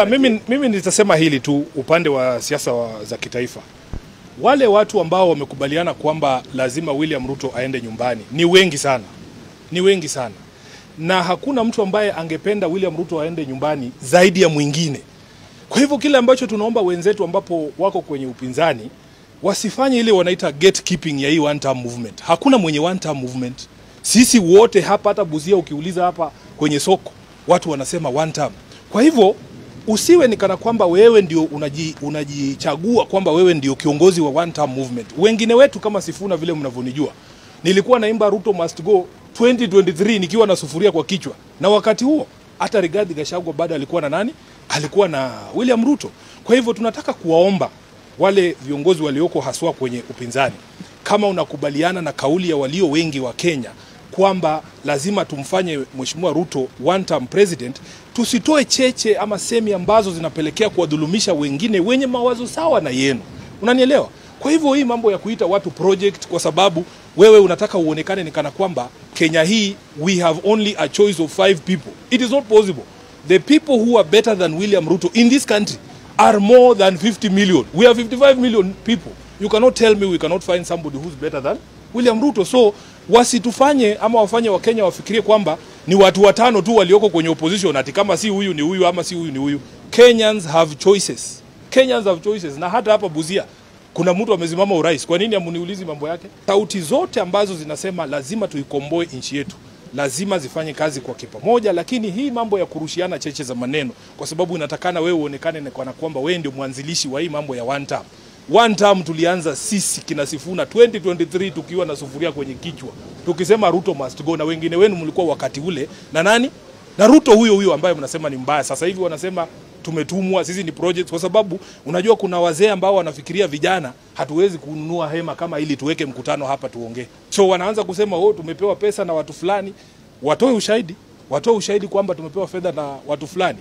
Mimi nitasema hili tu upande wa siasa za kitaifa. Wale watu ambao wamekubaliana kwamba lazima William Ruto aende nyumbani ni wengi sana. Ni wengi sana. Na hakuna mtu ambaye angependa William Ruto aende nyumbani zaidi ya mwingine. Kwa hivyo kile ambacho tunaomba wenzetu ambapo wako kwenye upinzani wasifanye ile wanaita gatekeeping ya hii one term movement. Hakuna mwenye one term movement. Sisi wote hapa, hata Busia ukiuliza hapa kwenye soko watu wanasema one term. Kwa hivyo usiwe ni kana kwamba wewe ndio unajichagua kwamba wewe ndio kiongozi wa one term movement. Wengine wetu kama Sifuna vile mnavyonijua, nilikuwa naimba Ruto must go 2023 nikiwa na sufuria kwa kichwa. Na wakati huo hata Rigathi Gachagua bado alikuwa na nani? Alikuwa na William Ruto. Kwa hivyo tunataka kuwaomba wale viongozi walioko haswa kwenye upinzani, kama unakubaliana na kauli ya walio wengi wa Kenya kwamba lazima tumfanye Mheshimiwa Ruto one term president, tusitoe cheche ama semi ambazo zinapelekea kuwadhulumisha wengine wenye mawazo sawa na yenu. Unanielewa? Kwa hivyo hii mambo ya kuita watu project kwa sababu wewe unataka uonekane ni kana kwamba Kenya hii we have only a choice of 5 people. It is not possible. The people who are better than William Ruto in this country are more than 50 million. We are 55 million people. You cannot tell me we cannot find somebody who's better than William Ruto. So wasitufanye ama wafanye wa Kenya wafikirie kwamba ni watu watano tu walioko kwenye opposition, ati kama si huyu ni huyu ama si huyu ni huyu. Kenyans have choices. Kenyans have choices. Na hata hapa Busia kuna mtu amesimama urais. Kwa nini amuniulizi mambo yake? Sauti zote ambazo zinasema lazima tuikomboe nchi yetu lazima zifanye kazi kwa kipamoja, lakini hii mambo ya kurushiana cheche za maneno kwa sababu inatakana wewe uonekane na kwamba wewe ndio mwanzilishi wa hii mambo ya one term. One term tulianza sisi kina Sifuna 2023 tukiwa na sufuria kwenye kichwa tukisema Ruto must go, na wengine wenu mlikuwa wakati ule na nani? Na Ruto huyo ambaye mnasema ni mbaya. Sasa hivi wanasema tumetumwa, sisi ni projects, kwa sababu unajua kuna wazee ambao wanafikiria vijana hatuwezi kununua hema kama ili tuweke mkutano hapa tuongee. So wanaanza kusema tumepewa pesa na watu fulani, watoe ushahidi kwamba tumepewa fedha na watu fulani.